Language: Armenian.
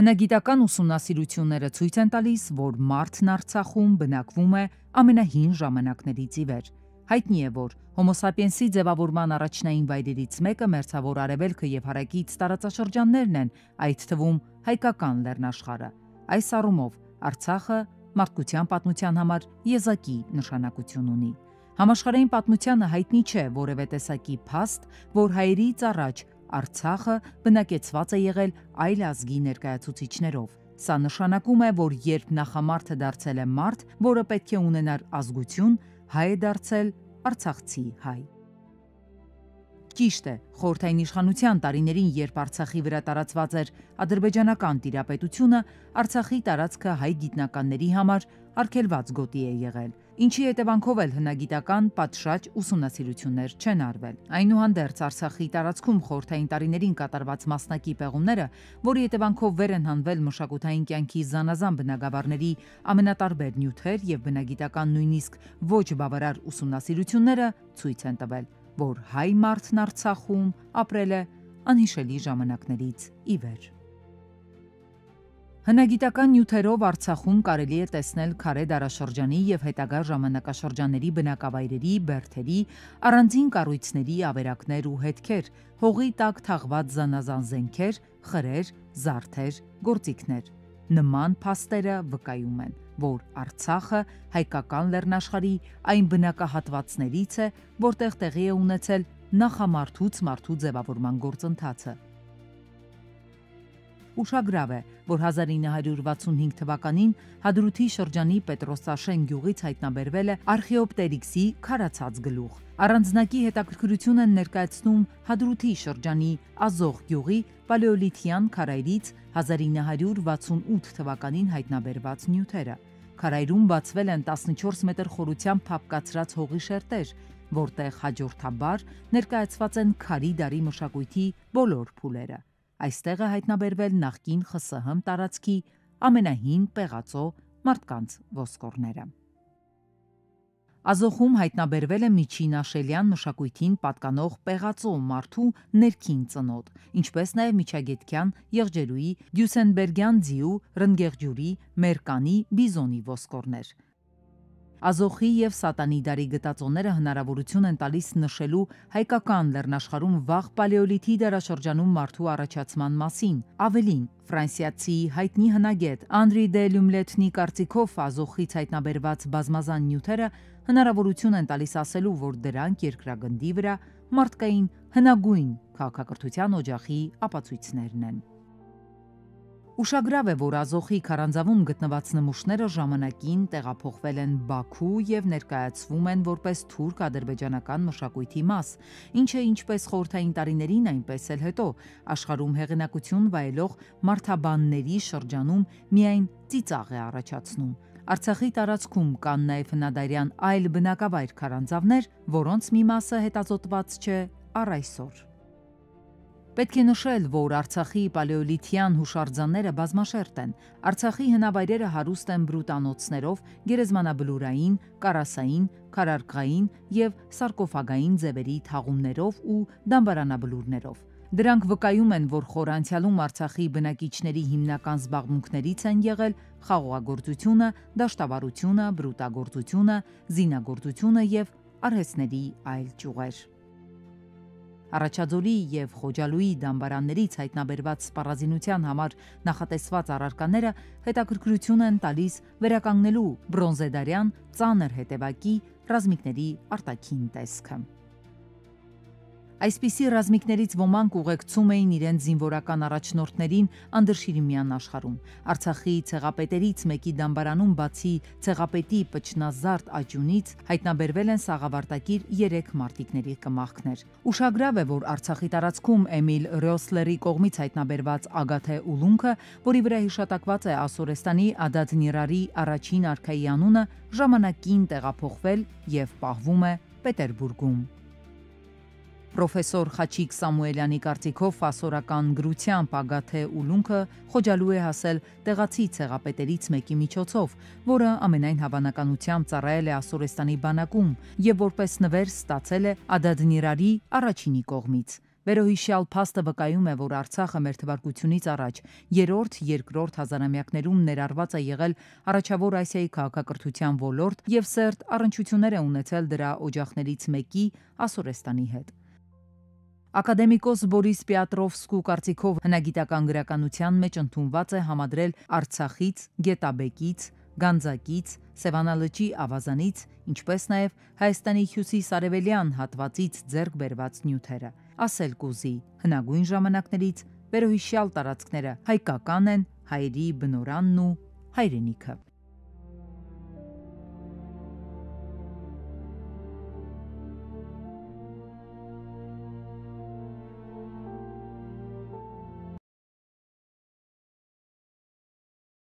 Հնագիտական ուսումնասիրությունները ցույց են տալիս, որ մարդն Արցախում բնակվում է ամենահին ժամանակներից ի վեր։ Հայտնի է, որ Homo sapiens-ի ձևավորման առաջնային վայրերից մեկը Մերձավոր Արևելքը եւ հարակից տարածաշրջաններն են, այդ թվում հայկական լեռնաշխարհը։ Այս առումով Արցախը մարդկության պատմության համար եզակի նշանակություն ունի։ Համաշխարհային պատմությանը հայտնի չէ որևէ տեսակի փաստ, որ հայերից առաջ Արցախը բնակեցված է եղել այլ ազգի ներկայացուցիչներով։ Սա նշանակում է, որ երբ նախամարդը դարձել է մարդ, որը պետք է ունենար ազգություն, հայ է դարձել արցախցի հայ։ Ճիշտ է, խորհրդային իշխանության տարիներին, երբ Արցախի վրա տարածված էր ադրբեջանական տիրապետությունը, Արցախի տարածքը հայ գիտնականների համար արգելված գոտի է եղել, ինչի հետևանքով էլ հնագիտական պատշաճ ուսումնասիրություններ չեն արվել։ Այնուհանդերձ Արցախի տարածքում խորհրդային տարիներին կատարված մասնակի պեղումները, որի հետևանքով վեր են հանվել մշակութային կյանքի զանազան բնագավառների ամենատարբեր նյութեր եւ բնագիտական նույնիսկ ոչ բավարար ուսումնասիրությունները ցույց են տվել, որ հայ մարդն Արցախում ապրել է անհիշելի ժամանակներից ի վեր։ Հնագիտական նյութերով Արցախում կարելի է տեսնել քարե դարաշրջանի եւ հետագա ժամանակաշրջանների բնակավայրերի, բերդերի, առանձին կառույցների ավերակներ ու հետքեր, հողի տակ թաղված զանազան զենքեր, խրեր, զարդեր, գործիքներ։ Նման փաստերը վկայում են, որ Արցախը հայկական լեռնաշխարհի այն բնակահատվածներից է, որտեղ տեղի է ունեցել նախամարդուց մարդու ձևավորման գործընթացը։ Ուշագրավ է, որ 1965 թվականին Հադրութի շրջանի Պետրոսաշեն գյուղից հայտնաբերվել է արխեոպտերիքսի քարացած գլուխ։ Առանձնակի հետաքրքրություն են ներկայացնում Հադրութի շրջանի Ազող գյուղի պալեոլիթյան քարայրից 1968 թվականին հայտնաբերված նյութերը։ Քարայրում բացվել են 14 մետր խորությամբ փափկացրած հողի շերտեր, որտեղ հաջորդաբար ներկայացված են քարի դարի մշակույթի բոլոր փուլերը։ Այստեղ է հայտնաբերվել նախկին ԽՍՀՄ տարածքի ամենահին պեղածո մարդկանց ոսկորները։ Ազոխում հայտնաբերվել է միջին աշելյան մշակույթին պատկանող պեղածո մարդու ներքին ծնոտ, ինչպես նաև միջագետքյան եղջերուի, դյուսենբերգյան ձիու, ռնգեղջյուրի, մերկանի, բիզոնի ոսկորներ։ Ազոխի եւ Սատանի դարի գտածոները հնարավորություն են տալիս նշելու հայկական լեռնաշխարհում վաղ պալեոլիթի դարաշրջանում մարդու առաջացման մասին։ Ավելին, ֆրանսիացի հայտնի հնագետ Անդրի դե Լյումլեթնի կարծիքով Ազոխից հայտնաբերված բազմազան նյութերը հնարավորություն են տալիս ասելու, որ դրանք երկրագնդի վրա մարդկային հնագույն քաղաքակրթության օջախի ապացույցներն են։ Ուշագրավ է, որ Ազոխի քարանձավում գտնված նմուշները ժամանակին տեղափոխվել են Բաքու եւ ներկայացվում են որպես թուրք-ադրբեջանական մշակույթի մաս, ինչը ինչպես խորհրդային տարիներին, այնպես էլ հետո աշխարհում հեղինակություն վայելող մարդաբանների շրջանում միայն ծիծաղ է առաջացնում։ Արցախի տարածքում կան նաև հնադարյան այլ բնակավայր քարանձավներ, որոնց մի մասը հետազոտված չէ առ այսօր։ Պետք է նշել, որ Արցախի պալեոլիթյան հուշարձանները բազմաշերտ են։ Արցախի հնավայրերը հարուստ են բրուտանոցներով, գերեզմանաբլուրային, կարասային, քարարկղային եւ սարկոֆագային ձևերի թաղումներով ու դամբարանաբլուրներով։ Դրանք վկայում են, որ խոր անցյալում Արցախի բնակիչների հիմնական զբաղմունքներից են եղել խաղողագործությունը, դաշտավարությունը, բրուտագործությունը, զինագործությունը եւ արհեստների այլ ճյուղեր։ Առաջաձորի եւ Խոջալույի դամբարաններից հայտնաբերված սպառազինության համար նախատեսված առարկաները հետաքրքրություն են տալիս վերականգնելու բրոնզեդարյան ծանր հետևակի ռազմիկների արտաքին տեսքը։ Այսպիսի ռազմիկներից ոմանք ուղեկցում էին իրենց զինվորական առաջնորդներին Անդրշիրիմյան աշխարհում։ Արցախի ցեղապետերից մեկի դամբարանում բացի ցեղապետի պճնազարդ աճյունից հայտնաբերվել են սաղավարտակիր 3 մարտիկների կմախքներ։ Ուշագրավ է, որ Արցախի տարածքում Էմիլ Ռյոսլերի կողմից հայտնաբերված Ագաթե ուլունքը, որի վրա հիշատակված է Ասորեստանի Ադադ Նիրարի առաջին արքայի անունը, ժամանակին տեղափոխվել եւ պահվում է Պետերբուրգում։ Պրոֆեսոր Խաչիկ Սամուելյանի կարծիքով ասորական գրությամբ Ագաթե ուլունքը Խոջալու է հասել տեղացի ցեղապետերից մեկի միջոցով, որը ամենայն հավանականությամբ ծառայել է Ասորեստանի բանակում եւ որպես նվեր ստացել է Ադադ Նիրարի առաջինի կողմից։ Վերոհիշյալ փաստը վկայում է, որ Արցախը մեր թվարկությունից առաջ երրորդ հազարամյակներում ներառված է եղել առաջավոր Ասիայի քաղաքակրթության ոլորտ եւ սերտ առնչություններ է ունեցել դրա օջախներից մեկի Ասորեստանի հետ։ Ակադեմիկոս Բորիս Պիատրովսկու կարծիքով հնագիտական գրականության մեջ ընդունված է համադրել Արցախից, Գետաբեկից, Գանձակից, Սևանալճի ավազանից, ինչպես նաև Հայաստանի հյուսիս-արևելյան հատվածից ձեռք բերված նյութերը։ Ասել կուզի, հնագույն ժամանակներից վերոհիշյալ տարածքները հայկական են, հայերի բնորանն ու հայրենիքը։